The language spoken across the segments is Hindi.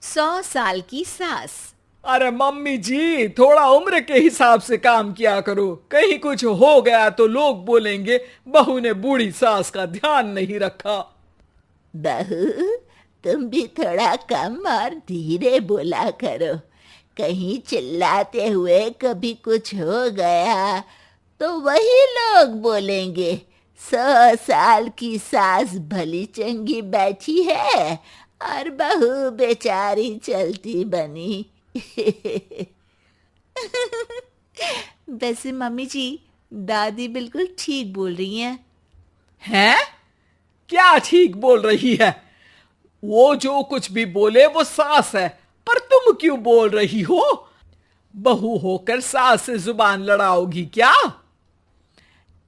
100 साल की सास। अरे मम्मी जी, थोड़ा उम्र के हिसाब से काम किया करो। कहीं कुछ हो गया तो लोग बोलेंगे बहू ने बूढ़ी सास का ध्यान नहीं रखा। बहू, तुम भी थोड़ा कम और धीरे बोला करो। कहीं चिल्लाते हुए कभी कुछ हो गया तो वही लोग बोलेंगे 100 साल की सास भली चंगी बैठी है और बहू बेचारी चलती बनी। वैसे मम्मी जी, दादी बिल्कुल ठीक बोल रही हैं। हैं? क्या ठीक बोल रही है? वो जो कुछ भी बोले वो सास है, पर तुम क्यों बोल रही हो? बहू होकर सास से जुबान लड़ाओगी क्या?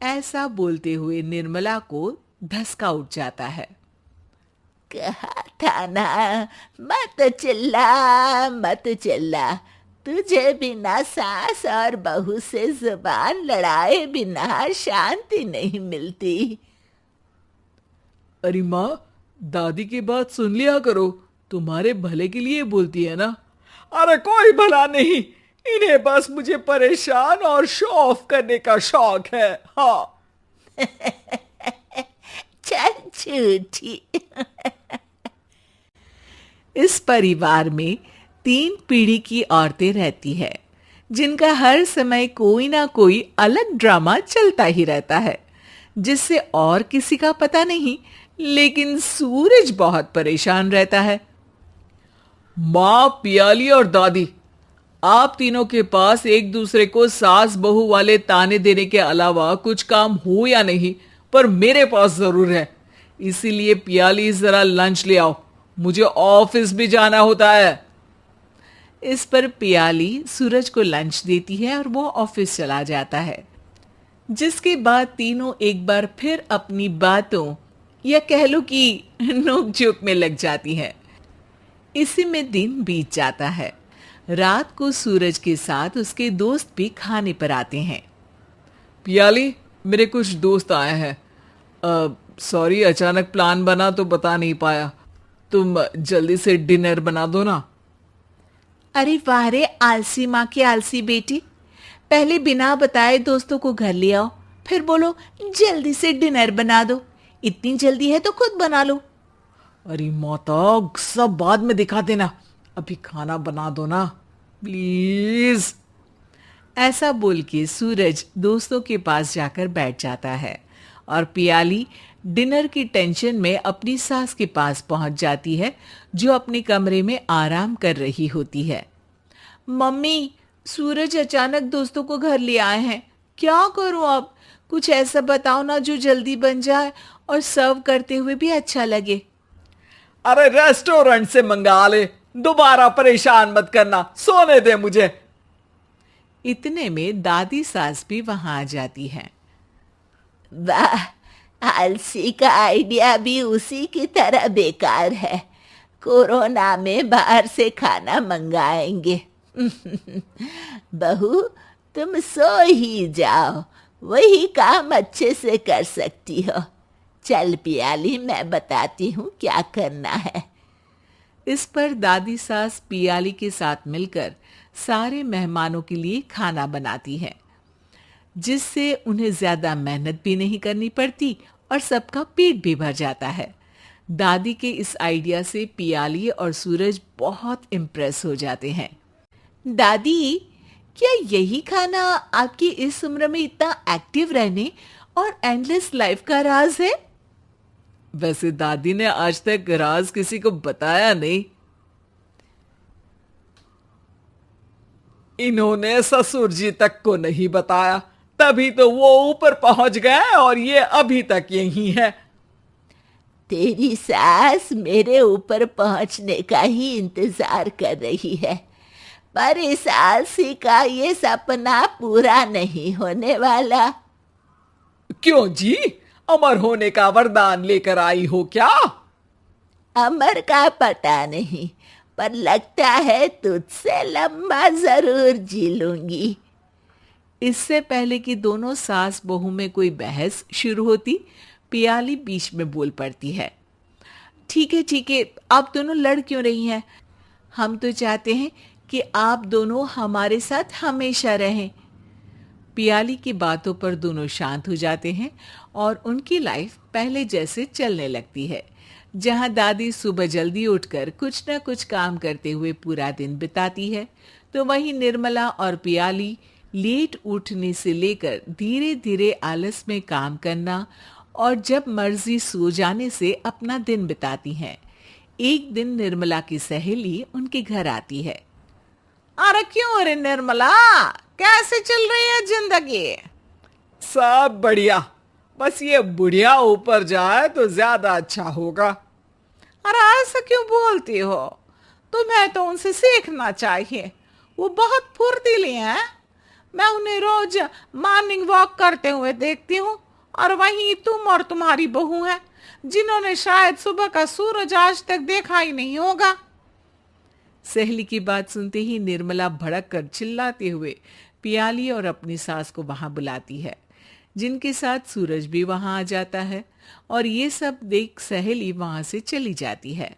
ऐसा बोलते हुए निर्मला को धसका उठ जाता है। कहा था ना, मत चिल्ला मत चिल्ला। तुझे बिना सास और बहू से जुबान लड़ाए बिना शांति नहीं मिलती। अरे माँ, दादी की बात सुन लिया करो, तुम्हारे भले के लिए बोलती है ना। अरे कोई भला नहीं, इन्हें बस मुझे परेशान और शो ऑफ करने का शौक है। हाँ। चल झूठी। इस परिवार में 3 पीढ़ी की औरतें रहती है, जिनका हर समय कोई ना कोई अलग ड्रामा चलता ही रहता है, जिससे और किसी का पता नहीं, लेकिन सूरज बहुत परेशान रहता है। माँ, पियाली और दादी, आप तीनों के पास एक दूसरे को सास बहू वाले ताने देने के अलावा कुछ काम हो या नहीं, पर मेरे पास जरूर है। इसीलिए पियाली, जरा लंच ले आओ, मुझे ऑफिस भी जाना होता है। इस पर पियाली सूरज को लंच देती है और वो ऑफिस चला जाता है, जिसके बाद तीनों एक बार फिर अपनी बातों या कह लो कि नोक-झोंक में लग जाती हैं। इसी में दिन बीत जाता है। रात को सूरज के साथ उसके दोस्त भी खाने पर आते हैं। पियाली, मेरे कुछ दोस्त आए हैं। सॉरी, अचानक प्लान बना तो बता नहीं पाया। तुम जल्दी से डिनर बना दो ना। अरे वाह रे, आलसी माँ की आलसी बेटी। पहले बिना बताए दोस्तों को घर ले आओ, फिर बोलो जल्दी से डिनर बना दो। इतनी जल्दी है तो खुद बना लो। अरे माता, सब बाद में दिखा देना, अभी खाना बना दो ना प्लीज। ऐसा बोल के सूरज दोस्तों के पास जाकर बैठ जाता है और पियाली डिनर की टेंशन में अपनी सास के पास पहुंच जाती है, जो अपने कमरे में आराम कर रही होती है। मम्मी, सूरज अचानक दोस्तों को घर ले आए हैं, क्या करूं अब? कुछ ऐसा बताओ ना जो जल्दी बन जाए और सर्व करते हुए भी अच्छा लगे। अरे रेस्टोरेंट से मंगा ले, दोबारा परेशान मत करना, सोने दे मुझे। इतने में दादी सास भी वहां आ जाती है। वाह, आलसी का आइडिया भी उसी की तरह बेकार है। कोरोना में बाहर से खाना मंगाएंगे। बहू, तुम सो ही जाओ, वही काम अच्छे से कर सकती हो। चल पियाली, मैं बताती हूँ क्या करना है। इस पर दादी सास पियाली के साथ मिलकर सारे मेहमानों के लिए खाना बनाती है, जिससे उन्हें ज्यादा मेहनत भी नहीं करनी पड़ती और सबका पेट भी भर जाता है। दादी के इस आइडिया से पियाली और सूरज बहुत इम्प्रेस हो जाते हैं। दादी, क्या यही खाना आपकी इस उम्र में इतना एक्टिव रहने और एंडलेस लाइफ का राज है? वैसे दादी ने आज तक राज किसी को बताया नहीं। इन्होंने ससुर जी तक को नहीं बताया, तभी तो वो ऊपर पहुंच गए और ये अभी तक यही है। तेरी सास मेरे ऊपर पहुंचने का ही इंतजार कर रही है, पर इस आलसी का ये सपना पूरा नहीं होने वाला। क्यों जी, अमर होने का वरदान लेकर आई हो क्या? अमर का पता नहीं, पर लगता है तुझसे लंबा जरूर जी लूंगी। इससे पहले कि दोनों सास बहू में कोई बहस शुरू होती, पियाली बीच में बोल पड़ती है। ठीक है, आप दोनों लड़ क्यों रही हैं? हम तो चाहते हैं कि आप दोनों हमारे साथ हमेशा रहें। पियाली की बातों पर दोनों शांत हो जाते हैं और उनकी लाइफ पहले जैसे चलने लगती है, जहां दादी सुबह जल्दी उठकर कुछ न कुछ काम करते हुए पूरा दिन बिताती है, तो वहीं निर्मला और पियाली लेट उठने से लेकर धीरे धीरे आलस में काम करना और जब मर्जी सो जाने से अपना दिन बिताती हैं। एक दिन निर्मला की सहेली उनके घर आती है। अरे क्यों रे निर्मला, कैसे चल रही है जिंदगी? सब बढ़िया, बस ये बुढ़िया ऊपर जाए तो ज्यादा अच्छा होगा। अरे ऐसा क्यों बोलती हो? तुम्हें तो उनसे सीखना चाहिए, वो बहुत फुर्तीली हैं। मैं उन्हें रोज मॉर्निंग वॉक करते हुए देखती हूँ, और वहीं तुम और तुम्हारी बहू है जिन्होंने शायद सुबह का सूरज आज तक देखा ही नहीं होगा। सहेली की बात सुनते ही निर्मला भड़क कर चिल्लाते हुए पियाली और अपनी सास को वहां बुलाती है, जिनके साथ सूरज भी वहां आ जाता है, और ये सब देख सहेली वहां से चली जाती है।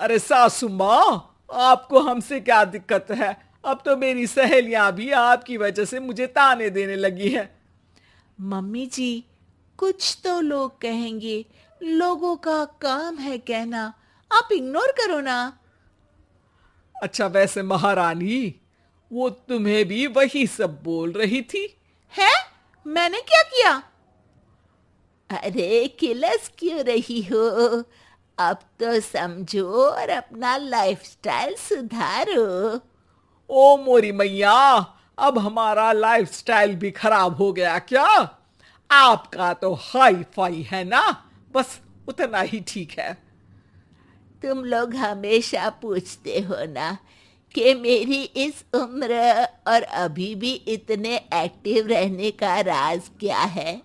अरे सासू माँ, आपको हमसे क्या दिक्कत है? अब तो मेरी सहेलियां भी आपकी वजह से मुझे ताने देने लगी है। मम्मी जी, कुछ तो लोग कहेंगे, लोगों का काम है कहना, आप इग्नोर करो ना। अच्छा वैसे महारानी, वो तुम्हें भी वही सब बोल रही थी? है? मैंने क्या किया? अरे किलस क्यों रही हो? अब तो समझो और अपना लाइफस्टाइल सुधारो। ओ मोरी मैया, अब हमारा लाइफस्टाइल भी खराब हो गया क्या? आपका तो हाई फाई है ना, बस उतना ही ठीक है। तुम लोग हमेशा पूछते हो ना कि मेरी इस उम्र और अभी भी इतने एक्टिव रहने का राज क्या है,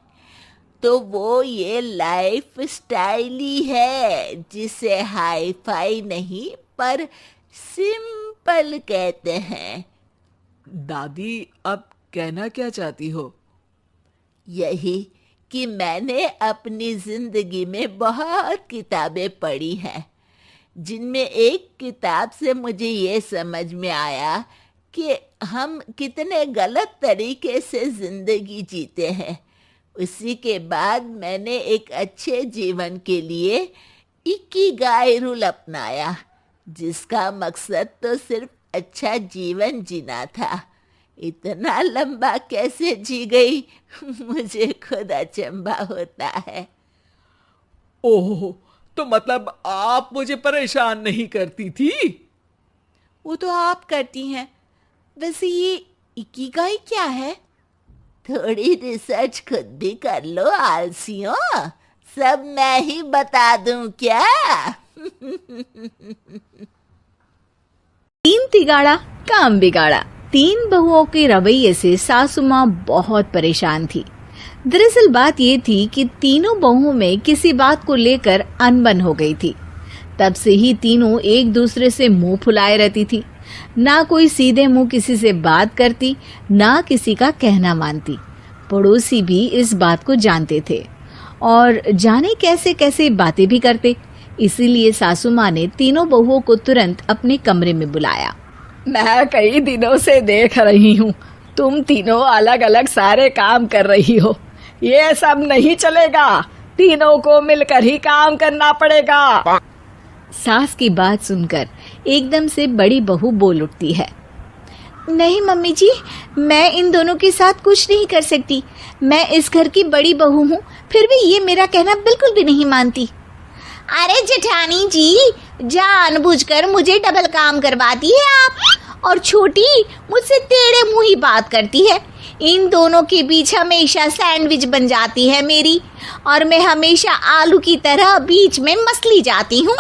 तो वो ये लाइफ स्टाइल ही है, जिसे हाई फाई नहीं पर सिंपल कहते हैं। दादी, अब कहना क्या चाहती हो? यही कि मैंने अपनी जिंदगी में बहुत किताबें पढ़ी हैं, जिनमें एक किताब से मुझे ये समझ में आया कि हम कितने गलत तरीके से जिंदगी जीते हैं। उसी के बाद मैंने एक अच्छे जीवन के लिए इकिगाई रूल अपनाया, जिसका मकसद तो सिर्फ अच्छा जीवन जीना था। इतना लंबा कैसे जी गई, मुझे खुद अचंभा होता है। ओह, तो मतलब आप मुझे परेशान नहीं करती थी? वो तो आप करती हैं। वैसे ये इकिगाई क्या है? थोड़ी रिसर्च खुद भी कर लो आलसियों, सब मैं ही बता दूं क्या? तीन तिगाड़ा काम बिगाड़ा। तीन बहुओं के रवैये से सासू माँ बहुत परेशान थी। दरअसल बात ये थी कि तीनों बहुओं में किसी बात को लेकर अनबन हो गई थी। तब से ही तीनों एक दूसरे से मुंह फुलाए रहती थी। ना कोई सीधे मुंह किसी से बात करती, ना किसी का कहना मानती। पड़ोसी भी इस बात को जानते थे और जाने कैसे कैसे बातें भी करते। इसीलिए सासू माँ ने तीनों बहुओं को तुरंत अपने कमरे में बुलाया। मैं कई दिनों से देख रही हूँ, तुम तीनों अलग अलग सारे काम कर रही हो। ये सब नहीं चलेगा, तीनों को मिलकर ही काम करना पड़ेगा। सास की बात सुनकर एकदम से बड़ी बहू बोल उठती है। नहीं मम्मी जी, मैं इन दोनों के साथ कुछ नहीं कर सकती। मैं इस घर की बड़ी बहू हूँ, फिर भी ये मेरा कहना बिल्कुल भी नहीं मानती। अरे जेठानी जी, जानबूझकर मुझे डबल काम करवाती है आप, और छोटी मुझसे टेढ़े मुंह ही बात करती है। इन दोनों के बीच हमेशा सैंडविच बन जाती है मेरी, और मैं हमेशा आलू की तरह बीच में मसली जाती हूँ।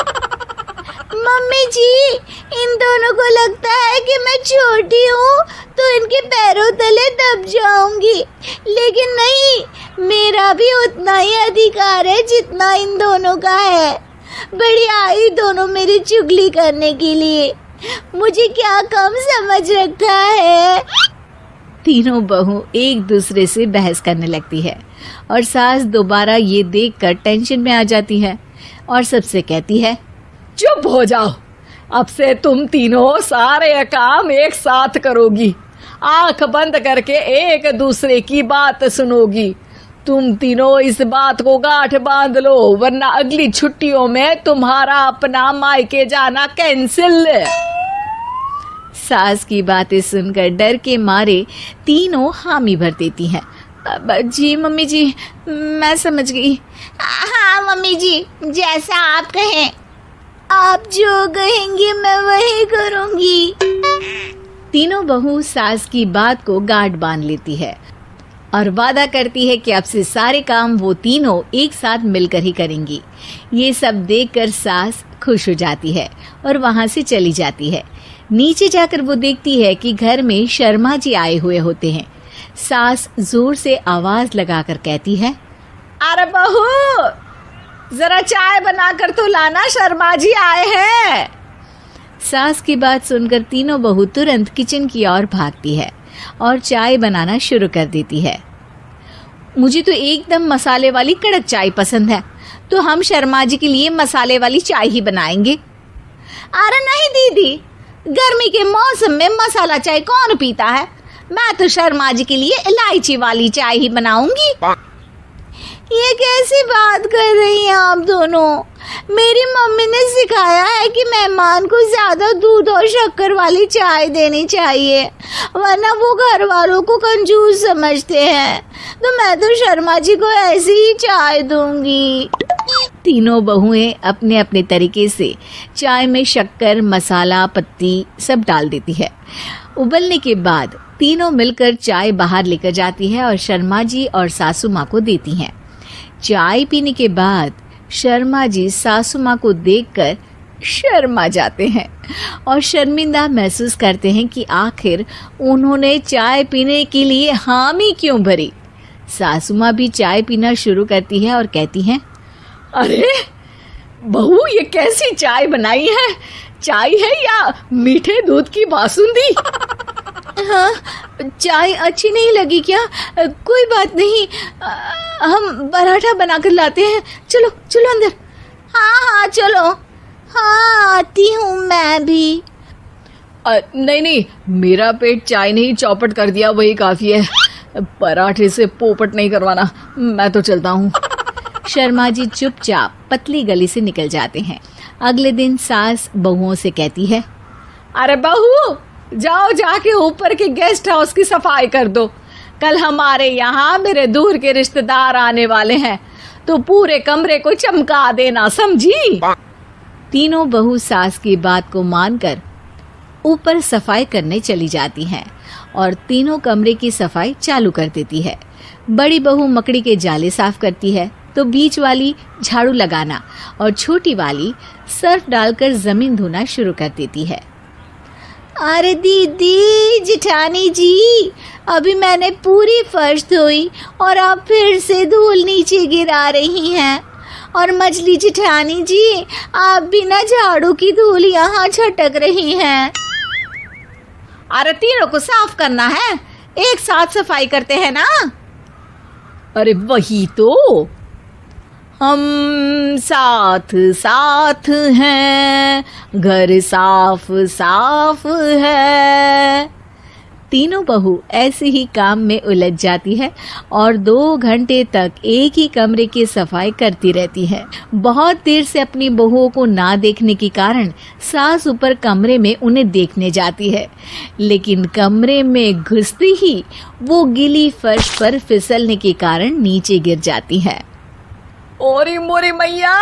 मम्मी जी, इन दोनों को लगता है कि मैं छोटी हूँ तो इनके पैरों तले दब जाऊंगी, लेकिन नहीं, मेरा भी उतना ही अधिकार है जितना इन दोनों का है। बढ़िया ही दोनों मेरी चुगली करने के लिए, मुझे क्या कम समझ रखा है। तीनों बहू एक दूसरे से बहस करने लगती है और सास दोबारा ये देखकर टेंशन में आ जाती है और सबसे कहती है, चुप हो जाओ, अब से तुम तीनों सारे काम एक साथ करोगी, आंख बंद करके एक दूसरे की बात सुनोगी। तुम तीनों इस बात को गांठ बांध लो, वरना अगली छुट्टियों में तुम्हारा अपना मायके जाना कैंसिल। सास की बातें सुनकर डर के मारे तीनों हामी भर देती हैं। जी मम्मी जी, मैं समझ गई। हाँ मम्मी जी, जैसा आप कहें। आप जो कहेंगे मैं वही करूंगी। तीनों बहू सास की बात को गांठ बांध लेती है और वादा करती है कि अब से सारे काम वो तीनों एक साथ मिलकर ही करेंगी। ये सब देखकर सास खुश हो जाती है और वहां से चली जाती है। नीचे जाकर वो देखती है कि घर में शर्मा जी आए हुए होते हैं। सास जोर से आवाज लगाकर कहती है, अरे बहू, जरा चाय बनाकर तो लाना, शर्मा जी आए हैं। सास की बात सुनकर तीनों बहू तुरंत किचन की ओर भागती है और चाय बनाना शुरू कर देती है। मुझे तो एकदम मसाले वाली कड़क चाय पसंद है, तो हम शर्मा जी के लिए मसाले वाली चाय ही बनाएंगे। अरे नहीं दीदी, गर्मी के मौसम में मसाला चाय कौन पीता है? मैं तो शर्मा जी के लिए इलायची वाली चाय ही बनाऊंगी। ये कैसी बात कर रही हैं आप दोनों? मेरी मम्मी ने सिखाया है कि मेहमान को ज्यादा दूध और शक्कर वाली चाय देनी चाहिए, वरना वो घर वालों को कंजूस समझते हैं। तो मैं तो शर्मा जी को ऐसी ही चाय दूंगी। तीनों बहुएं अपने अपने तरीके से चाय में शक्कर, मसाला, पत्ती सब डाल देती है। उबलने के बाद तीनों मिलकर चाय बाहर लेकर जाती है और शर्मा जी और सासू माँ को देती हैं। चाय पीने के बाद शर्मा जी सासू माँ को देखकर शर्मा जाते हैं और शर्मिंदा महसूस करते हैं कि आखिर उन्होंने चाय पीने के लिए हामी क्यों भरी। सासू माँ भी चाय पीना शुरू करती है और कहती हैं, अरे बहू, ये कैसी चाय बनाई है? चाय है या मीठे दूध की बासुंदी? हाँ, चाय अच्छी नहीं लगी क्या? कोई बात नहीं, हम पराठा बनाकर लाते हैं। चलो चलो अंदर। हाँ हाँ चलो। हाँ आती हूँ मैं भी। नहीं नहीं, मेरा पेट चाय ने ही चौपट कर दिया, वही काफी है। पराठे से पोपट नहीं करवाना, मैं तो चलता हूँ। शर्मा जी चुपचाप पतली गली से निकल जाते हैं। अगले दिन सास बहुओं से कहती है, अरे बहू, जाओ जाके ऊपर के गेस्ट हाउस की सफाई कर दो। कल हमारे यहाँ मेरे दूर के रिश्तेदार आने वाले हैं, तो पूरे कमरे को चमका देना, समझी? तीनों बहू सास की बात को मानकर ऊपर सफाई करने चली जाती हैं और तीनों कमरे की सफाई चालू कर देती है। बड़ी बहू मकड़ी के जाले साफ करती है, तो बीच वाली झाड़ू लगाना और छोटी वाली सर्फ डालकर जमीन धोना शुरू कर देती है। अरे दीदी, जिठानी जी, अभी मैंने पूरी फर्श धोई और आप फिर से धूल नीचे गिरा रही हैं। और मछली जिठानी जी, आप बिना झाड़ू की धूल यहाँ छटक रही हैं। अरे तीनों को साफ करना है, एक साथ सफाई करते हैं ना। अरे वही तो, हम साथ साथ हैं, घर साफ साफ है। तीनों बहू ऐसे ही काम में उलझ जाती है और 2 घंटे तक एक ही कमरे की सफाई करती रहती है। बहुत देर से अपनी बहुओं को ना देखने के कारण सास ऊपर कमरे में उन्हें देखने जाती है, लेकिन कमरे में घुसते ही वो गीली फर्श पर फिसलने के कारण नीचे गिर जाती है। ओरी मोरी मैया,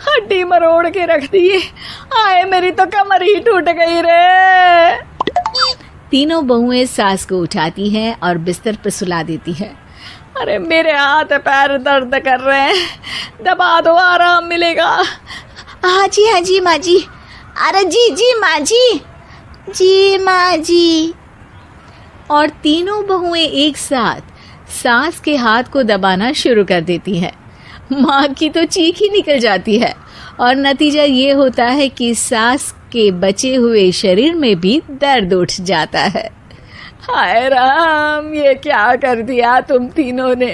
हड्डी मरोड़ के रख दी। आए, मेरी तो कमर ही टूट गई रे। तीनों बहुएं सास को उठाती हैं और बिस्तर पर सुला देती है। अरे मेरे हाथ पैर दर्द कर रहे हैं, दबा दो, आराम मिलेगा। हाँ जी माँ जी। अरे जी माँ जी, जी माँ जी। और तीनों बहुएं एक साथ सास के हाथ को दबाना शुरू कर देती हैं। माँ की तो चीख ही निकल जाती है और नतीजा ये होता है कि सास के बचे हुए शरीर में भी दर्द उठ जाता है। हाय राम, ये क्या कर दिया तुम तीनों ने।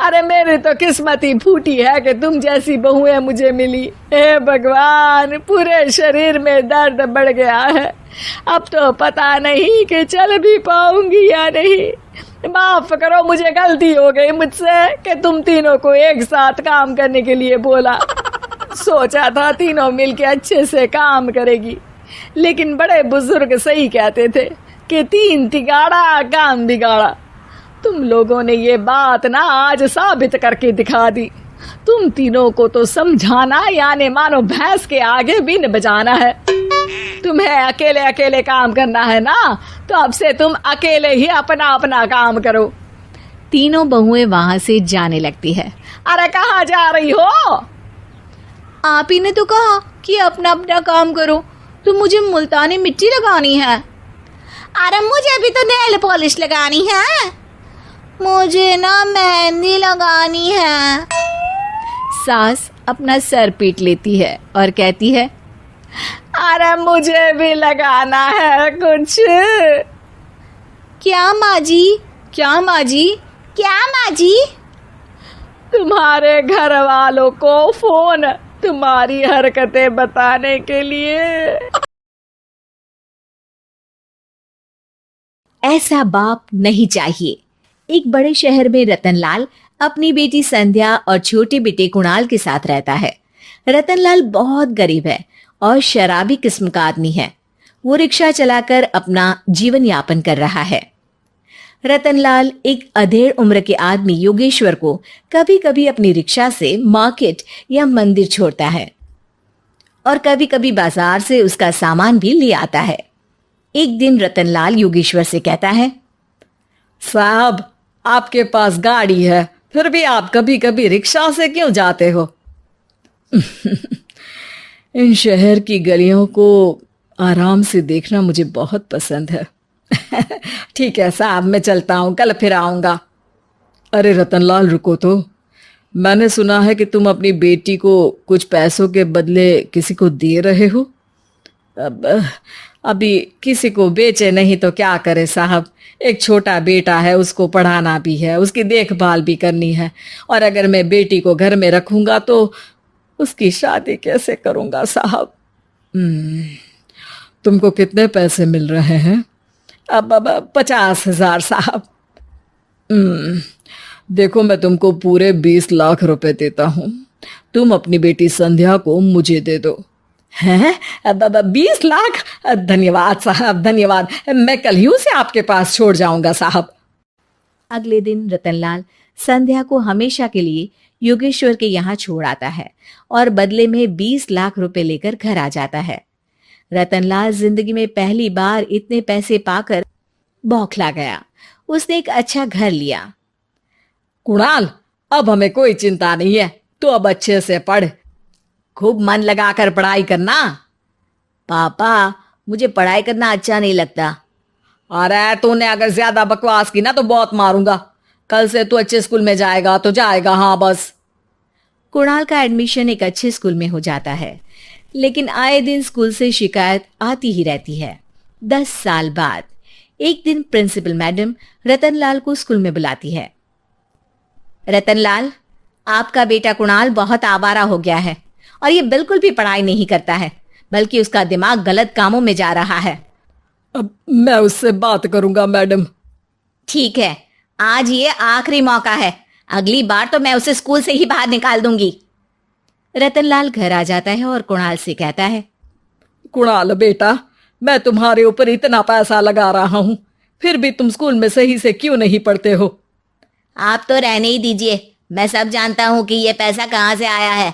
अरे मेरी तो किस्मत ही फूटी है कि तुम जैसी बहुएं मुझे मिली। हे भगवान, पूरे शरीर में दर्द बढ़ गया है। अब तो पता नहीं कि चल भी पाऊंगी या नहीं। माफ करो, मुझे गलती हो गई मुझसे कि तुम तीनों को एक साथ काम करने के लिए बोला। सोचा था तीनों मिलके अच्छे से काम करेगी, लेकिन बड़े बुजुर्ग सही कहते थे कि 3 तिगाड़ा काम बिगाड़ा। तुम लोगों ने ये बात ना आज साबित करके दिखा दी। तुम तीनों को तो समझाना यानी मानो भैंस के आगे बीन बजाना है। तुम्हें अकेले अकेले काम करना है ना, तो अब से तुम अकेले ही अपना अपना काम करो। तीनों बहुएं वहां से जाने लगती है। अरे कहाँ जा रही हो? आप ही ने तो कहा कि अपना अपना काम करो, तो मुझे मुल्तानी मिट्टी लगानी है। अरे मुझे भी तो नेल पॉलिश लगानी है। मुझे ना मेहंदी लगानी है। सास अपना सर पीट लेती है और कहती है, अरे मुझे भी लगाना है कुछ। क्या माँ जी? क्या माँ जी? क्या माँ जी? तुम्हारे घर वालों को फोन तुम्हारी हरकतें बताने के लिए। ऐसा बाप नहीं चाहिए। एक बड़े शहर में रतनलाल अपनी बेटी संध्या और छोटे बेटे कुणाल के साथ रहता है। रतनलाल बहुत गरीब है और शराबी किस्म का आदमी है। वो रिक्शा चलाकर अपना जीवन यापन कर रहा है। रतनलाल एक अधेड़ उम्र के आदमी योगेश्वर को कभी कभी अपनी रिक्शा से मार्केट या मंदिर छोड़ता है और कभी कभी बाजार से उसका सामान भी ले आता है। एक दिन रतनलाल योगेश्वर से कहता है, साहब, आपके पास गाड़ी है, फिर भी आप कभी कभी रिक्शा से क्यों जाते हो? इन शहर की गलियों को आराम से देखना मुझे बहुत पसंद है। ठीक है साहब, मैं चलता हूँ, कल फिर आऊँगा। अरे रतनलाल, रुको तो। मैंने सुना है कि तुम अपनी बेटी को कुछ पैसों के बदले किसी को दे रहे हो। अभी किसी को बेचे नहीं तो क्या करे साहब। एक छोटा बेटा है, उसको पढ़ाना भी है, उसकी देखभाल भी करनी है, और अगर मैं बेटी को घर में रखूंगा तो उसकी शादी कैसे करूंगा साहब। तुमको कितने पैसे मिल रहे हैं? अब 50,000 साहब। देखो, मैं तुमको पूरे 20 लाख रुपए देता हूँ। तुम अपनी बेटी संध्या को मुझे दे दो। हैं? 20 लाख? धन्यवाद साहब, धन्यवाद। मैं कल ही उसे आपके पास छोड़ जाऊंगा साहब। अगले दिन रतनलाल संध्या को हमेशा के लिए योगेश्वर के यहाँ छोड़ आता है और बदले में 20 लाख रुपए लेकर घर आ जाता है। रतनलाल जिंदगी में पहली बार इतने पैसे पाकर बौखला गया। उसने एक अच्छा घर लिया। कुणाल, अब हमें कोई चिंता नहीं है, तो अब अच्छे से पढ़, खूब मन लगाकर पढ़ाई करना। पापा, मुझे पढ़ाई करना अच्छा नहीं लगता। अरे तूने अगर ज्यादा बकवास की ना तो बहुत मारूंगा। कल से तू अच्छे स्कूल में जाएगा तो जाएगा, हाँ बस। कुणाल का एडमिशन एक अच्छे स्कूल में हो जाता है, लेकिन आए दिन स्कूल से शिकायत आती ही रहती है। 10 साल बाद एक दिन प्रिंसिपल मैडम रतनलाल को स्कूल में बुलाती है। रतनलाल, आपका बेटा कुणाल बहुत आवारा हो गया है और ये बिल्कुल भी पढ़ाई नहीं करता है, बल्कि उसका दिमाग गलत कामों में जा रहा है। अब मैं उससे बात करूंगा मैडम। ठीक है, आज ये आखिरी मौका है। अगली बार तो मैं उसे स्कूल से ही बाहर निकाल दूंगी। रतनलाल घर आ जाता है और कुणाल से कहता है, कुणाल बेटा, मैं तुम्हारे ऊपर इतना पैसा लगा रहा हूं, फिर भी तुम स्कूल में सही से क्यों नहीं पढ़ते हो? आप तो रहने ही दीजिए, मैं सब जानता हूँ कि ये पैसा कहाँ से आया है।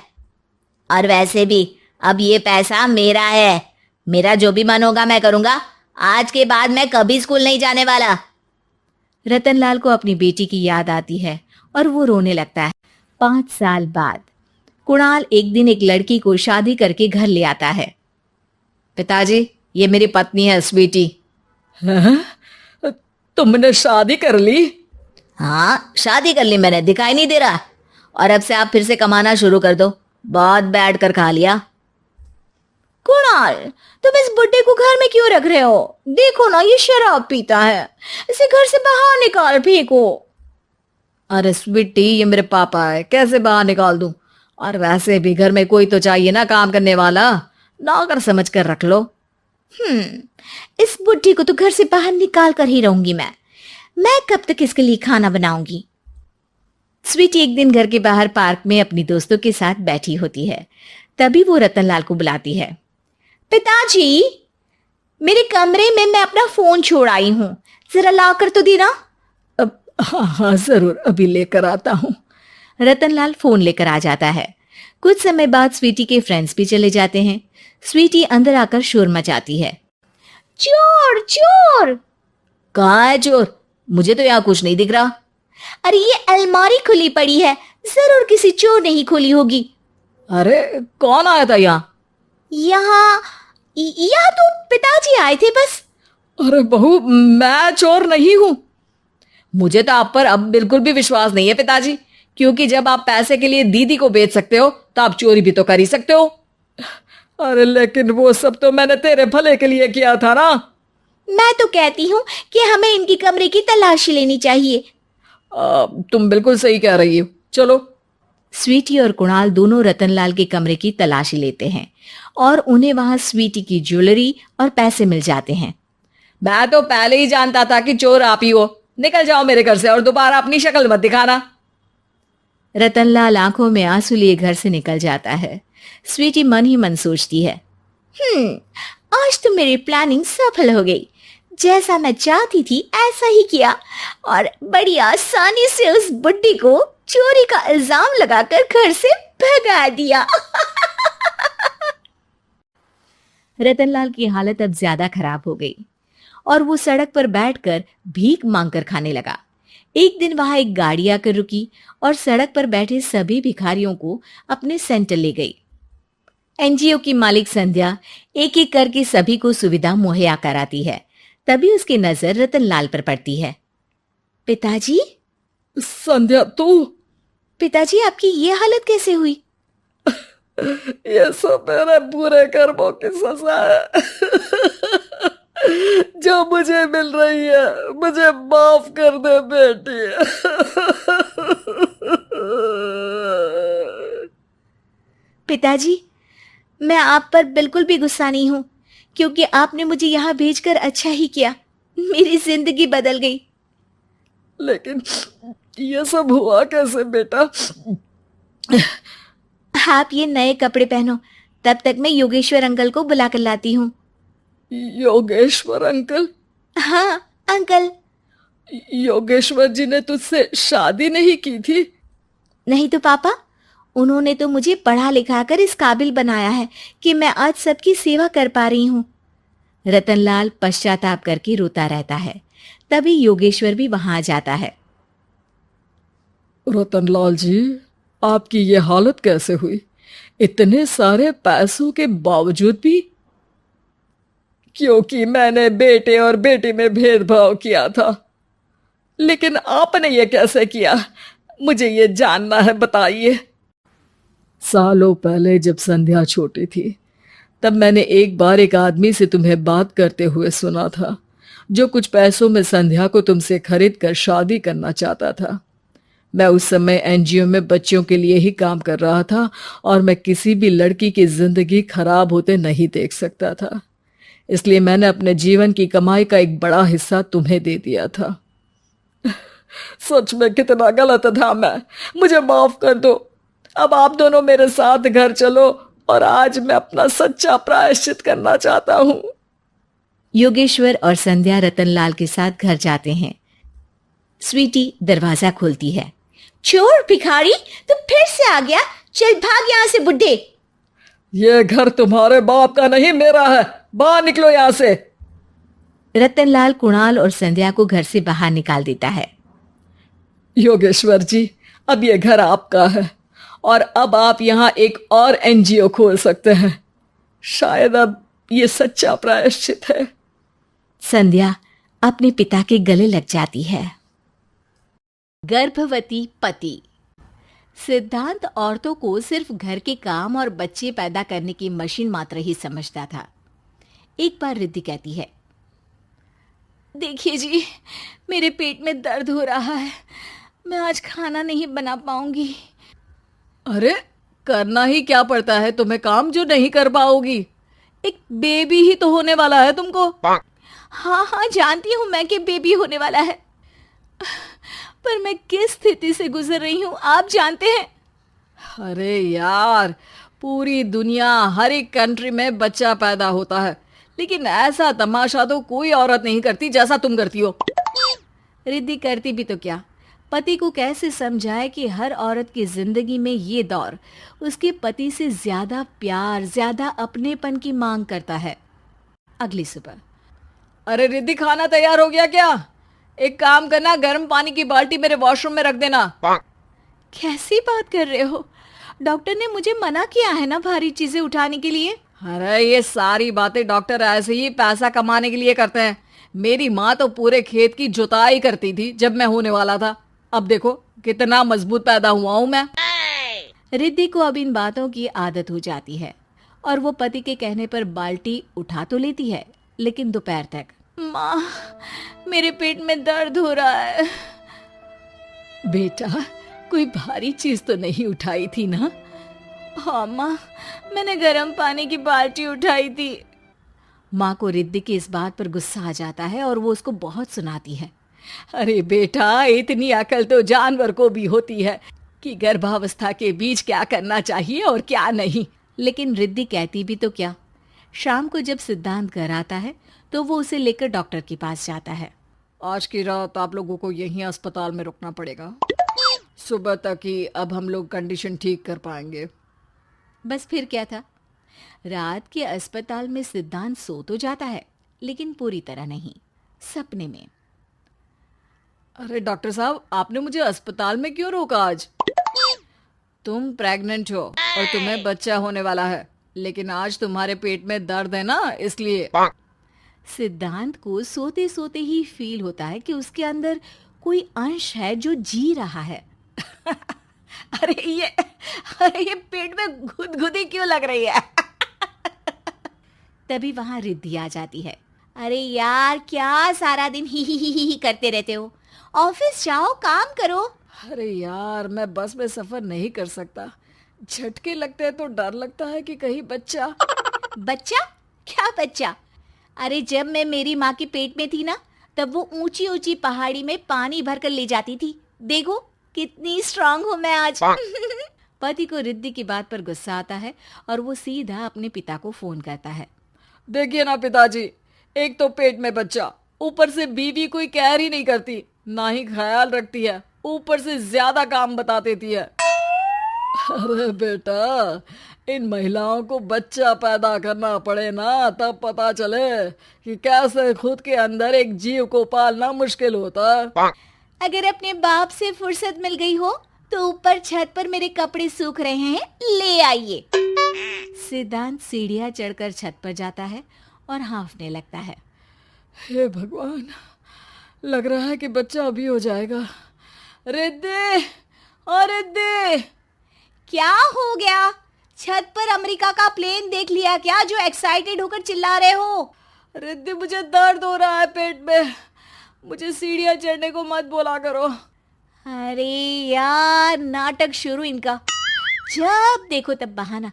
और वैसे भी अब ये पैसा मेरा है। मेरा जो भी मन होगा मैं करूँगा। आज के बाद मैं कभी स्कूल नहीं जाने वाला। रतनलाल को अपनी बेटी की याद आती है और वो रोने लगता है। 5 साल बाद कुणाल एक दिन एक लड़की को शादी करके घर ले आता है। पिताजी, ये मेरी पत्नी है स्वीटी। तुमने शादी कर ली? हाँ, शादी कर ली मैंने, दिखाई नहीं दे रहा। और अब से आप फिर से कमाना शुरू कर दो। बहुत बैठ कर खा लिया। कुणाल लाल, तुम इस बुड्ढे को घर में क्यों रख रहे हो? देखो ना, ये शराब पीता है, इसे घर से बाहर निकाल फेंको। अरे स्वीटी, ये मेरे पापा है, कैसे बाहर निकाल दूं? और वैसे भी घर में कोई तो चाहिए ना काम करने वाला, नौकर समझ कर रख लो। इस बुड्ढी को तो घर से बाहर निकाल कर ही रहूंगी मैं कब तक इसके लिए खाना बनाऊंगी। स्वीटी एक दिन घर के बाहर पार्क में अपनी दोस्तों के साथ बैठी होती है। तभी वो रतनलाल को बुलाती है। पिताजी, मेरे कमरे में मैं अपना फोन छोड़ आई हूँ, जरा ला कर तो देना। हाँ जरूर, अभी लेकर आता हूँ। रतनलाल फोन लेकर आ जाता है। कुछ समय बाद स्वीटी के फ्रेंड्स भी चले जाते हैं। स्वीटी अंदर आकर शोर मचाती है। चोर चोर! कहाँ है चोर? मुझे तो यहाँ कुछ नहीं दिख रहा। अरे ये अलमारी खुली पड़ी है, जरूर किसी चोर ने ही खोली होगी। अरे कौन आया था यहाँ? यहाँ तो पिताजी आए थे बस। अरे बहू, मैं चोर नहीं हूँ। मुझे तो आप पर अब बिल्कुल भी विश्वास नहीं है पिताजी, क्योंकि जब आप पैसे के लिए दीदी को बेच सकते हो तो आप चोरी भी तो कर ही सकते हो। अरे लेकिन वो सब तो मैंने तेरे भले के लिए किया था ना। मैं तो कहती हूँ कि हमें इनकी कमरे की तलाशी लेनी चाहिए। तुम बिल्कुल सही कह रही हो, चलो। स्वीटी और कुणाल दोनों रतनलाल के कमरे की तलाशी लेते हैं और उन्हें वहां स्वीटी की ज्वेलरी और पैसे मिल जाते हैं। मैं तो पहले ही जानता था कि चोर आप ही हो। निकल जाओ मेरे घर से और दोबारा अपनी शक्ल मत दिखाना। रतनलाल आंखों में आंसू लिए घर से निकल जाता है। स्वीटी मन ही मन सोचती है, आज तो मेरी प्लानिंग सफल हो गई। जैसा मैं चाहती थी ऐसा ही किया और बड़ी आसानी से उस बुड्ढी को चोरी का इल्जाम लगाकर घर से भगा दिया। रतनलाल की हालत अब ज्यादा खराब हो गई और वो सड़क पर बैठकर भीख मांगकर खाने लगा। एक दिन वहां एक गाड़ी आकर रुकी और सड़क पर बैठे सभी भिखारियों को अपने सेंटर ले गई। एनजीओ की मालिक संध्या एक एक करके सभी को सुविधा मुहैया कराती है। तभी उसकी नजर रतनलाल पर पड़ती है। पिताजी? संध्या, तू? पिताजी, आपकी ये हालत कैसे हुई? ये सब मेरे बुरे कर्मों की सजा है जो मुझे मिल रही है। मुझे माफ कर दे बेटी। पिताजी, मैं आप पर बिल्कुल भी गुस्सा नहीं हूं, क्योंकि आपने मुझे यहाँ भेजकर अच्छा ही किया। मेरी जिंदगी बदल गई। लेकिन ये सब हुआ कैसे बेटा? आप ये नए कपड़े पहनो, तब तक मैं योगेश्वर अंकल को बुला कर लाती हूँ। योगेश्वर अंकल? हाँ अंकल। योगेश्वर जी ने तुझसे शादी नहीं की थी? नहीं तो पापा, उन्होंने तो मुझे पढ़ा लिखा कर इस काबिल बनाया है कि मैं आज सबकी सेवा कर पा रही हूँ। रतनलाल पश्चाताप करके रोता रहता है। तभी योगेश्वर भी वहां आ जाता है। रतनलाल जी, आपकी ये हालत कैसे हुई? इतने सारे पैसों के बावजूद भी? क्योंकि मैंने बेटे और बेटी में भेदभाव किया था। लेकिन आपने ये कैसे किया? मुझे ये जानना है, बताइए। सालों पहले जब संध्या छोटी थी, तब मैंने एक बार एक आदमी से तुम्हें बात करते हुए सुना था, जो कुछ पैसों में संध्या को तुमसे खरीद कर शादी करना चाहता था। मैं उस समय एनजीओ में बच्चों के लिए ही काम कर रहा था और मैं किसी भी लड़की की जिंदगी खराब होते नहीं देख सकता था। इसलिए मैंने अपने जीवन की कमाई का एक बड़ा हिस्सा तुम्हें दे दिया था। सच में कितना गलत था मैं। मुझे माफ कर दो। अब आप दोनों मेरे साथ घर चलो और आज मैं अपना सच्चा प्रायश्चित करना चाहता हूँ। योगेश्वर और संध्या रतनलाल के साथ घर जाते हैं। स्वीटी दरवाजा खोलती है। चोर भिखारी, तू फिर से आ गया? चल भाग यहाँ से बुड्ढे। ये घर तुम्हारे बाप का नहीं, मेरा है। बाहर निकलो यहाँ से। रतनलाल कुणाल और संध्या को घर से बाहर निकाल देता है। योगेश्वर जी, अब ये घर आपका है और अब आप यहाँ एक और एनजीओ खोल सकते हैं। शायद अब ये सच्चा प्रायश्चित है। संध्या अपने पिता के गले लग जाती है। गर्भवती पति। सिद्धांत औरतों को सिर्फ घर के काम और बच्चे पैदा करने की मशीन मात्र ही समझता था। एक बार रिद्धि कहती है, देखिए जी, मेरे पेट में दर्द हो रहा है, मैं आज खाना नहीं बना पाऊंगी। अरे करना ही क्या पड़ता है तुम्हें काम जो नहीं कर पाओगी? एक बेबी ही तो होने वाला है तुमको। हाँ हाँ, जानती हूँ मैं कि बेबी होने वाला है, पर मैं किस स्थिति से गुजर रही हूँ आप जानते हैं। अरे यार, पूरी दुनिया हर एक कंट्री में बच्चा पैदा होता है, लेकिन ऐसा तमाशा तो कोई औरत नहीं करती जैसा तुम करती हो। रिद्धि करती भी तो क्या, पति को कैसे समझाए कि हर औरत की जिंदगी में ये दौर उसके पति से ज्यादा प्यार, ज्यादा अपनेपन की मांग करता है। अगली सुबह, अरे रिद्धि, खाना तैयार हो गया क्या? एक काम करना, गर्म पानी की बाल्टी मेरे वॉशरूम में रख देना। कैसी बात कर रहे हो? डॉक्टर ने मुझे मना किया है ना भारी चीजें उठाने के लिए। अरे ये सारी बातें डॉक्टर ऐसे ही पैसा कमाने के लिए करते हैं। मेरी माँ तो पूरे खेत की जुताई करती थी जब मैं होने वाला था। अब देखो कितना मजबूत पैदा हुआ हूं मैं। रिद्धि को अब इन बातों की आदत हो जाती है और वो पति के कहने पर बाल्टी उठा तो लेती है, लेकिन दोपहर तक। माँ, मेरे पेट में दर्द हो रहा है। बेटा, कोई भारी चीज तो नहीं उठाई थी ना? हाँ माँ, मैंने गर्म पानी की बाल्टी उठाई थी। माँ को रिद्धि की इस बात पर गुस्सा आ जाता है और वो उसको बहुत सुनाती है। अरे बेटा, इतनी अकल तो जानवर को भी होती है कि गर्भावस्था के बीच क्या करना चाहिए और क्या नहीं। लेकिन रिद्धि कहती भी तो क्या। शाम को जब सिद्धांत घर आता है तो वो उसे लेकर डॉक्टर के पास जाता है। आज की रात आप लोगों को यहीं अस्पताल में रुकना पड़ेगा। सुबह तक ही अब हम लोग कंडीशन ठीक कर पाएंगे। बस फिर क्या था, रात के अस्पताल में सिद्धांत सो तो जाता है, लेकिन पूरी तरह नहीं, सपने में। अरे डॉक्टर साहब, आपने मुझे अस्पताल में क्यों रोका आज? तुम प्रेग्नेंट हो और तुम्हें बच्चा होने वाला है, लेकिन आज तुम्हारे पेट में दर्द है ना, इसलिए। सिद्धांत को सोते सोते ही फील होता है कि उसके अंदर कोई अंश है जो जी रहा है। अरे ये पेट में गुदगुदी क्यों लग रही है? तभी वहां रिद्धि आ जाती है। अरे यार, क्या सारा दिन ही करते रहते हो? ऑफिस जाओ, काम करो। अरे यार, मैं बस में सफर नहीं कर सकता। झटके लगते हैं तो डर लगता है कि कहीं बच्चा। बच्चा? क्या बच्चा? अरे जब मैं मेरी माँ के पेट में थी ना, तब वो ऊंची ऊंची पहाड़ी में पानी भरकर ले जाती थी। देखो कितनी स्ट्रांग हूँ मैं आज। पति को रिद्धि की बात पर गुस्सा आता है और वो सीधा अपने पिता को फोन करता है। देखिए ना पिताजी, एक तो पेट में बच्चा, ऊपर से बीवी कोई केयर ही नहीं करती, ना ही ख्याल रखती है, ऊपर से ज्यादा काम बता देती है। अरे बेटा, इन महिलाओं को बच्चा पैदा करना पड़े ना, तब पता चले कि कैसे खुद के अंदर एक जीव को पालना मुश्किल होता है। अगर अपने बाप से फुर्सत मिल गई हो तो ऊपर छत पर मेरे कपड़े सूख रहे हैं, ले आइए। सिद्धांत सीढ़ियां चढ़कर छत पर जाता है और हाँफने लगता है। हे भगवान, लग रहा है कि बच्चा अभी हो जाएगा। रिद्धि, और रिद्धि, क्या हो गया? छत पर अमेरिका का प्लेन देख लिया क्या जो एक्साइटेड होकर चिल्ला रहे हो? रिद्धि, मुझे दर्द हो रहा है पेट में, मुझे सीढ़ियां चढ़ने को मत बोला करो। अरे यार, नाटक शुरू इनका। जब देखो तब बहाना।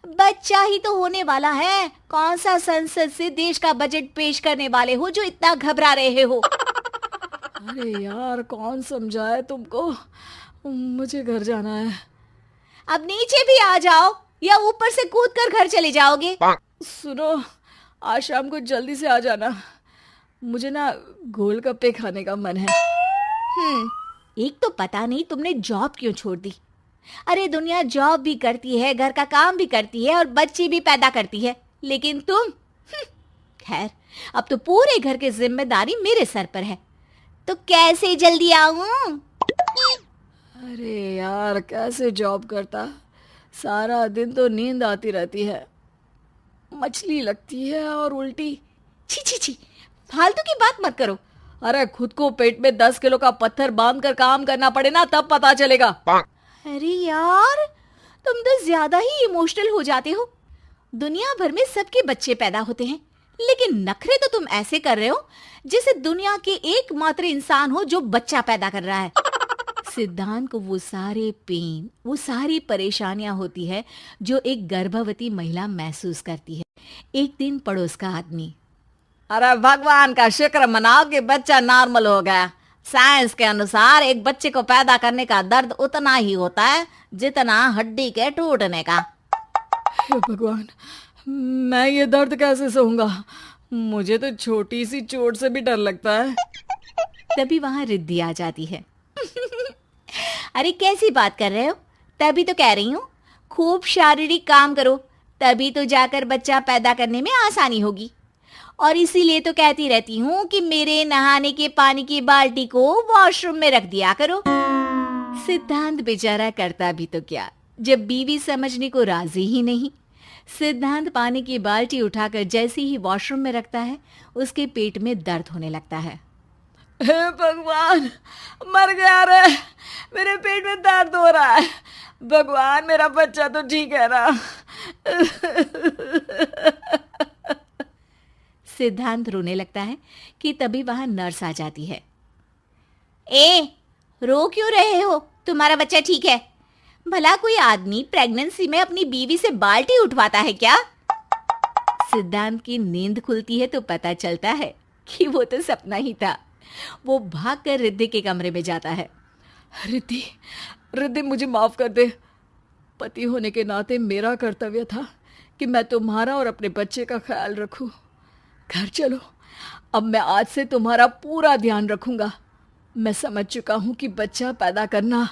बच्चा ही तो होने वाला है, कौन सा संसद से देश का बजट पेश करने वाले हो जो इतना घबरा रहे हो? अरे यार, कौन समझाए तुमको, मुझे घर जाना है। अब नीचे भी आ जाओ या ऊपर से कूद कर घर चले जाओगे? सुनो, आज शाम को जल्दी से आ जाना, मुझे ना गोलगप्पे खाने का मन है। एक तो पता नहीं तुमने जॉब क्यों छोड़ दी। अरे दुनिया जॉब भी करती है, घर का काम भी करती है और बच्चे भी पैदा करती है, लेकिन तुम खैर, अब तो पूरे घर की जिम्मेदारी मेरे सर पर है, तो कैसे जल्दी आऊं? अरे यार, कैसे जॉब करता, सारा दिन तो नींद आती रहती है, मछली लगती है और उल्टी। छी छी छी, फालतू की बात मत करो। अरे खुद को पेट में 10 किलो का पत्थर बांध कर काम करना पड़े ना, तब पता चलेगा। अरे यार, तुम तो ज्यादा ही इमोशनल हो जाते हो। दुनिया भर में सबके बच्चे पैदा होते हैं, लेकिन नखरे तो तुम ऐसे कर रहे हो जैसे दुनिया के एकमात्र इंसान हो जो बच्चा पैदा कर रहा है। सिद्धांत को वो सारे पेन, वो सारी परेशानियां होती है जो एक गर्भवती महिला महसूस करती है। एक दिन पड़ोस का आदमी, अरे भगवान का शुक्र मनाओ कि बच्चा नॉर्मल हो गया। साइंस के अनुसार एक बच्चे को पैदा करने का दर्द उतना ही होता है जितना हड्डी के टूटने का। हे भगवान, मैं ये दर्द कैसे सहूंगा? मुझे तो छोटी सी चोट से भी डर लगता है। तभी वहां रिद्धि आ जाती है। अरे कैसी बात कर रहे हो? तभी तो कह रही हूँ, खूब शारीरिक काम करो, तभी तो जाकर बच्चा पैदा करने में आसानी होगी। और इसीलिए तो कहती रहती हूँ कि मेरे नहाने के पानी की बाल्टी को वॉशरूम में रख दिया करो। सिद्धांत बेचारा करता भी तो क्या, जब बीवी समझने को राजी ही नहीं। सिद्धांत पानी की बाल्टी उठाकर जैसे ही वॉशरूम में रखता है, उसके पेट में दर्द होने लगता है। हे भगवान, मर गया रे, मेरे पेट में दर्द हो रहा है। भगवान, मेरा बच्चा तो ठीक है ना? सिद्धांत रोने लगता है कि तभी वहां नर्स आ जाती है। ए, रो क्यों रहे हो? तुम्हारा बच्चा ठीक है। भला कोई आदमी प्रेगनेंसी में अपनी बीवी से बाल्टी उठवाता है क्या? सिद्धांत की नींद खुलती है तो पता चलता है कि वो तो सपना ही था। वो भागकर रिद्धि के कमरे में जाता है। रिद्धि, रिद्धि, मुझे माफ कर दे। पति होने के नाते मेरा कर्तव्य था कि मैं तुम्हारा और अपने बच्चे का ख्याल रखूं। घर चलो, अब मैं आज से तुम्हारा पूरा ध्यान रखूंगा। मैं समझ चुका हूं कि बच्चा पैदा करना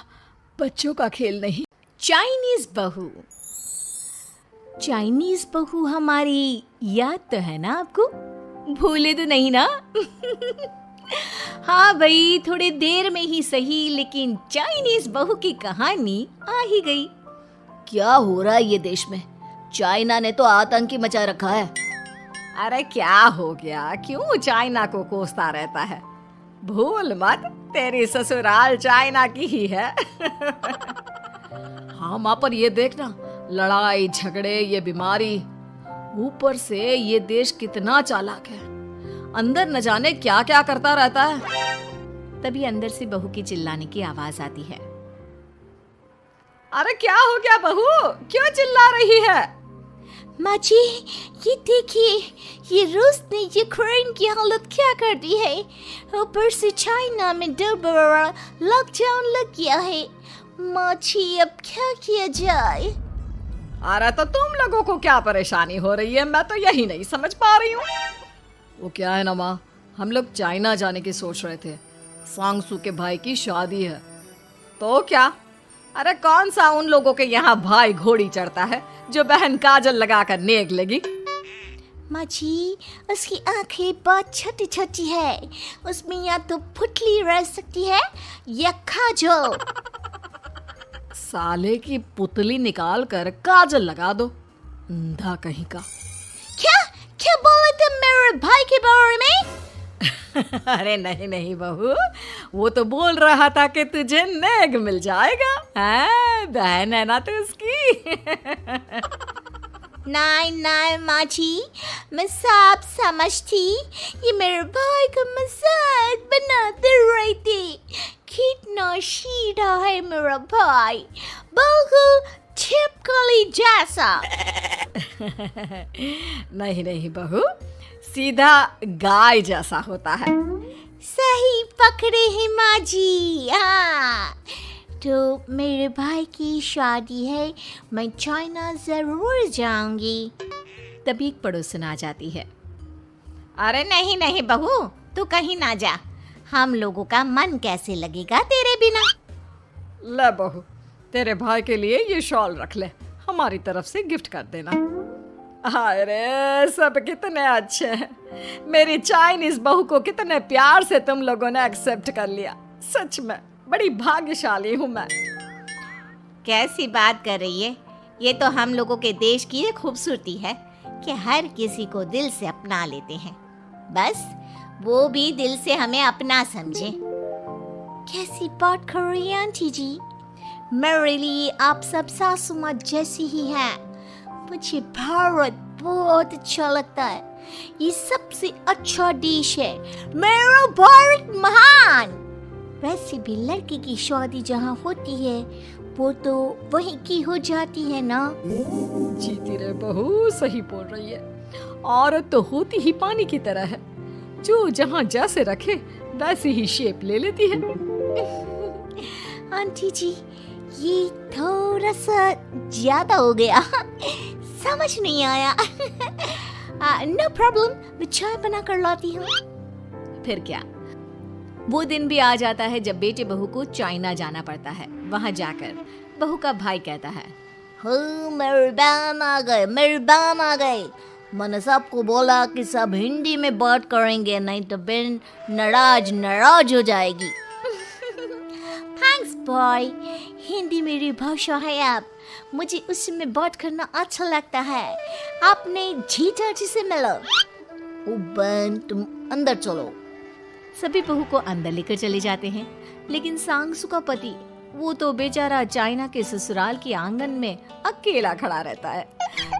बच्चों का खेल नहीं। चाइनीज बहू। चाइनीज बहू हमारी याद तो है ना आपको? भूले तो नहीं ना? हाँ भाई, थोड़ी देर में ही सही, लेकिन चाइनीज बहू की कहानी आ ही गई। क्या हो रहा है ये देश में? चाइना ने तो आतंक ही मचा रखा है। अरे क्या हो गया? क्यों चाइना को कोसता रहता है? भूल मत, तेरी ससुराल चाइना की ही है। हाँ माँ, पर ये देखना, लड़ाई झगड़े, ये बीमारी, ऊपर से ये देश कितना चालाक है। अंदर न जाने क्या क्या करता रहता है। तभी अंदर से बहू की चिल्लाने की आवाज आती है। अरे क्या हो गया बहू, क्यों चिल्ला रही है? माँ जी, ये देखिए, ये रूस ने यूक्रेन की हालत क्या कर दी है। ऊपर से चाइना में 2 बड़ा लॉकडाउन लग गया है। माँ जी, अब क्या किया जाए? अरे तो तुम लोगों को क्या परेशानी हो रही है? मैं तो यही नहीं समझ पा रही हूँ। वो क्या है ना माँ, हम लोग चाइना जाने की सोच रहे थे। सांगसू के भाई की शादी है। तो क्या? अरे कौन सा उन लोगों के यहाँ भाई घोड़ी चढ़ता है जो बहन काजल लगाकर नेक लगी? माँ जी, उसकी आंखें बहुत छोटी छोटी है, उसमें या तो फुटली रह सकती है या काजल। साले की पुतली निकाल कर काजल लगा दो, अंधा कहीं का। क्या क्या बोले तुम मेरे भाई के बारे में? अरे नहीं नहीं बहू, वो तो बोल रहा था कि तुझे नेग मिल जाएगा। बहन है ना तो उसकी। नहीं नहीं माँ जी, मैं सब समझती, ये मेरे भाई का मजाक बनाते रही थी। कितना सीधा है मेरा भाई, बिल्कुल छिपकली जैसा। नहीं नहीं बहू, सीधा गाय जैसा होता है। सही पकड़े हैं माँ जी। हाँ, तो मेरे भाई की शादी है, मैं चाइना जरूर जाऊंगी। तभी एक पड़ोसन आ जाती है। अरे नहीं नहीं बहू, तू कहीं ना जा, हम लोगों का मन कैसे लगेगा तेरे बिना। ले बहू, तेरे भाई के लिए ये शॉल रख ले, हमारी तरफ से गिफ्ट कर देना। अरे सब कितने अच्छे हैं। मेरी चाइनीज बहू को कितने प्यार से तुम लोगों ने एक्सेप्ट कर लिया। सच में बड़ी भाग्यशाली हूँ मैं। कैसी बात कर रही है? ये तो हम लोगों के देश की खूबसूरती है कि हर किसी को दिल से अपना लेते हैं, बस वो भी दिल से हमें अपना समझे। कैसी बात कर रही हैं आंटी जी? मेरे लिए आप सब सासू माँ जैसी ही हैं। मुझे भारत बहुत अच्छा लगता है। ये सबसे अच्छा देश है। मेरा भारत महान। वैसे भी लड़के की शादी जहाँ होती है वो तो वहीं की हो जाती है ना। जीती रे बहू, सही बोल रही है। औरत तो होती ही पानी की तरह है, जो जहाँ जैसे रखे वैसी ही शेप ले लेती है। आंटी जी, ये थोड़ा सा ज्यादा हो गया। समझ नहीं आया। नो प्रॉब्लम, मैं चाय बना कर लाती हूँ। फिर क्या, वो दिन भी आ जाता है जब बेटे बहू को चाइना जाना पड़ता है। वहाँ जाकर बहू का भाई कहता है, हो मेहरबान आ गए, मेहरबान आ गए। मैंने सबको बोला कि सब हिंदी में बात करेंगे, नहीं तो बहन नाराज हो जाएगी। थैंक्स बॉय, हिंदी मेरी भाषा है। आप मुझे उसमें बात करना अच्छा लगता है। आपने जीजा जी से मिलो। ओ बहन, तुम अंदर चलो। सभी बहू को अंदर लेकर चले जाते हैं, लेकिन सांगसु का पति, वो तो बेचारा चाइना के ससुराल के आंगन में अकेला खड़ा रहता है।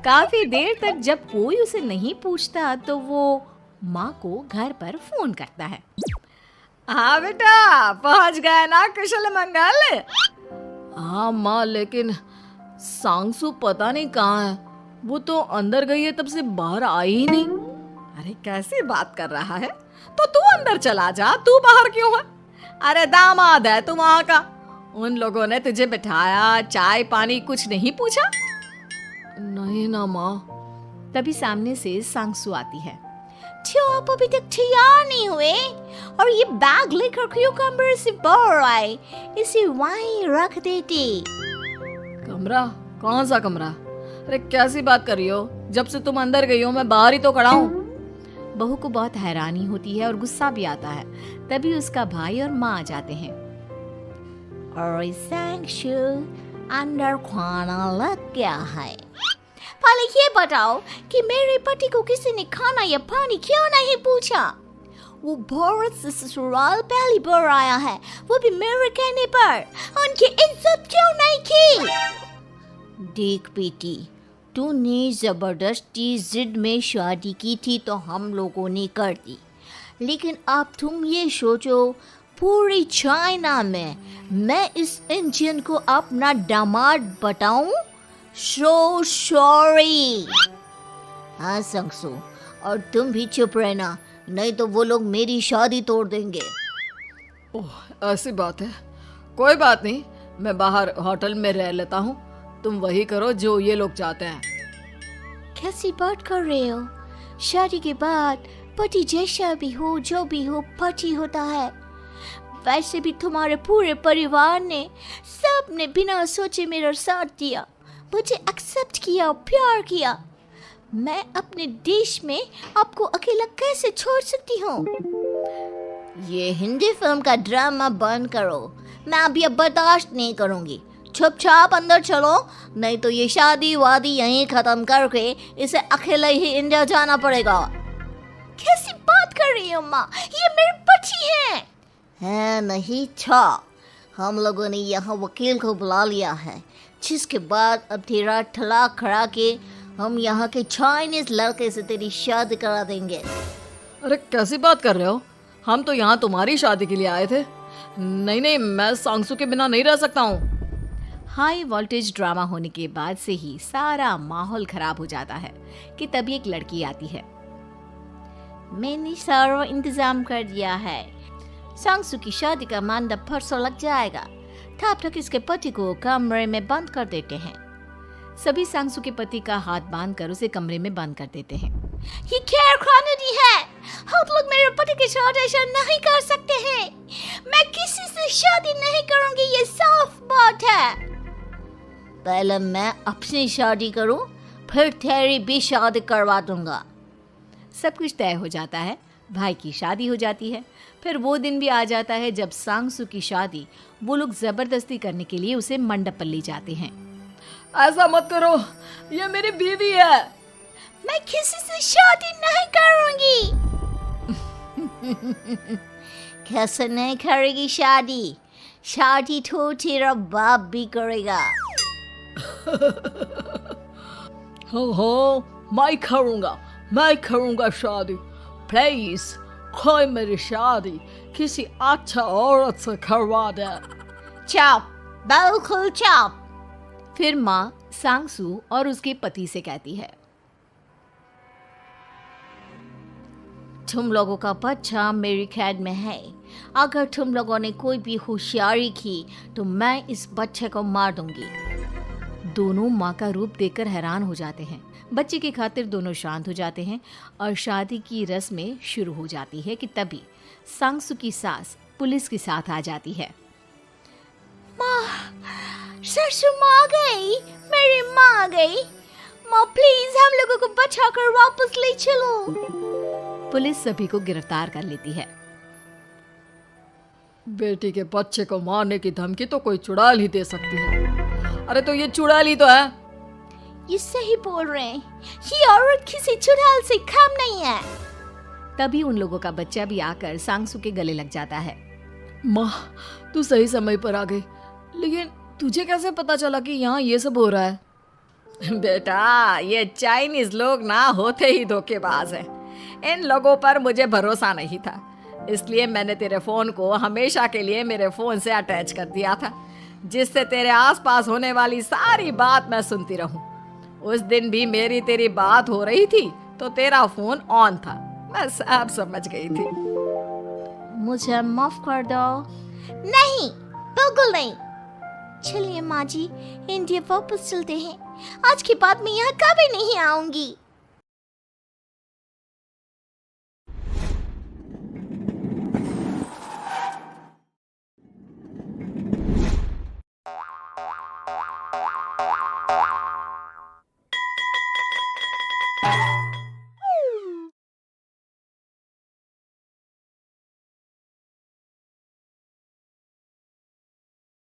काफी देर तक जब कोई उसे नहीं पूछता तो वो माँ को घर पर फोन करता है। हाँ बेटा, पहुंच गए ना कुशल मंगल? हाँ माँ, लेकिन सांगसु पता नहीं कहाँ है। वो तो अंदर गई है, तब से बाहर आई ही नहीं। अरे कैसी बात कर रहा है? तो तू अंदर चला जा, तू बाहर क्यों है? अरे दामाद है तू वहाँ का। उन लोगों ने तुझे बिठाया, चाय पानी कुछ नहीं पूछा? नहीं ना माँ। तभी सामने से सांगसु आती है। क्यों आप अभी तक तैयार नहीं हुए? और ये बैग लेकर क्यों कमरे से बाहर आए? इसे वहीं रख देते। कमरा? कौन सा कमरा? अरे कैसी बात कर रही हो? जब से तुम अंदर गई हो मैं बाहर ही तो खड़ा हूँ। बहू को बहुत हैरानी होती है और गुस्सा भी आता है। तभी उसका भाई और माँ आ जाते हैं। और सांगसु, अंदर खाना लग गया है। पहले ये बताओ कि मेरे पति को किसी ने खाना या पानी क्यों नहीं पूछा? वो भारत से ससुराल पहली बार आया है, वो भी मेरे कहने पर। उनकी इज्जत क्यों नहीं की? देख बेटी, तूने जबरदस्ती जिद में शादी की थी तो हम लोगों ने कर दी, लेकिन अब तुम ये सोचो, पूरी चाइना में मैं इस इंडियन को अपना दामाद बताऊं? So sorry। हाँ सांगसु, और तुम भी चुप रहना, नहीं तो वो लोग मेरी शादी तोड़ देंगे। ओह, ऐसी बात है। कोई बात नहीं, मैं बाहर होटल में रह लेता हूँ। तुम वही करो जो ये लोग चाहते हैं। कैसी बात कर रहे हो? शादी के बाद पति जैसा भी हो, जो भी हो, पति होता है। वैसे भी तुम्हारे पूरे परिवार ने, सबने बिना सोचे मेरा साथ दिया, मुझे एक्सेप्ट किया, प्यार किया। मैं अपने देश में आपको अकेला कैसे छोड़ सकती हूँ? ये हिंदी फिल्म का ड्रामा बंद करो, मैं अभी अब बर्दाश्त नहीं करूँगी। चुपचाप अंदर चलो, नहीं तो ये शादी वादी यहीं खत्म करके इसे अकेले ही इंडिया जाना पड़ेगा। कैसी बात कर रही हो माँ? ये मेरे पति हैं। है नहीं था, हम लोगों ने यहाँ वकील को बुला लिया है, जिसके बाद अब तेरा तलाक करा के हम यहाँ के चाइनीज लड़के से तेरी शादी करा देंगे। अरे कैसी बात कर रहे हो? हम तो यहाँ तुम्हारी शादी के लिए आए थे। नहीं नहीं, मैं सांगसु के बिना नहीं रह सकता हूँ। हाई वोल्टेज ड्रामा होने के बाद से ही सारा माहौल खराब हो जाता है कि तभी एक लड़की आती है। मैंने सारा इंतजाम कर दिया है। सांगसु की शादी का मंडप परसों लग जाएगा। तब तक इसके पति को कमरे में बंद कर देते हैं। सभी सांगसु के पति का हाथ बांधकर उसे कमरे में बंद कर देते हैं। ये क्या कानूनी है? आप लोग मेरे पति के साथ ऐसा नहीं कर सकते हैं। मैं किसी से शादी नहीं करूंगी, ये साफ बात है। पहले मैं अपनी शादी करूं, फिर तेरी भी शादी करवा दूंगा। सब कुछ तय हो जाता है। भाई की शादी हो जाती है। फिर वो दिन भी आ जाता है जब सांगसु की शादी वो लोग जबरदस्ती करने के लिए उसे मंडप पर ले जाते हैं। ऐसा मत करो, ये मेरी बीवी है। मैं किसी से शादी नहीं करूंगी। कैसे नहीं करेगी शादी? शादी तो तेरा बाप भी करेगा। हो मैं करूँगा शादी। प्लीज कोई मेरी शादी किसी अच्छा औरत से करवा दे। चुप, बिल्कुल चुप। फिर माँ सांगसू और उसके पति से कहती है, तुम लोगों का बच्चा मेरी कैद में है। अगर तुम लोगों ने कोई भी होशियारी की तो मैं इस बच्चे को मार दूंगी। दोनों माँ का रूप देखकर हैरान हो जाते हैं। बच्चे की खातिर दोनों शांत हो जाते हैं और शादी की रस्में शुरू हो जाती है कि तभी सांगसू की सास पुलिस के साथ आ जाती है। ससुर माँ आ गई, मेरी माँ आ गई। माँ प्लीज हम लोगों को बचाकर वापस ले चलो। पुलिस सभी को गिरफ्तार कर लेती है। बेटी के बच्चे को मारने की धमकी तो कोई चुड़ैल ही दे सकती है। अरे तो ये चुड़ैल ही तो है। ये सही बोल रहे हैं, ये औरत किसी चुड़ैल से कम नहीं है। तभी उन लोगों का बच्चा भी आकर सांगसू के गले लग जाता है। माँ तू सही समय पर आ गई, लेकिन तुझे कैसे पता चला कि यहाँ ये सब हो रहा है? बेटा, ये चाइनीज लोग ना होते ही धोखेबाज हैं। इन लोगों पर मुझे भरोसा नहीं था, इसलिए मैंने तेरे फोन को हमेशा के लिए मेरे फोन से अटैच कर दिया था, जिससे तेरे आसपास होने वाली सारी बात मैं सुनती रहूं। उस दिन भी मेरी तेरी बात हो रही थी तो तेरा फोन ऑन था, मैं सब समझ गई थी। मुझे माफ कर दो। नहीं, बिल्कुल नहीं। चलिए माँ जी, इंडिया वापस चलते हैं। आज के बाद मैं यहाँ कभी नहीं आऊंगी।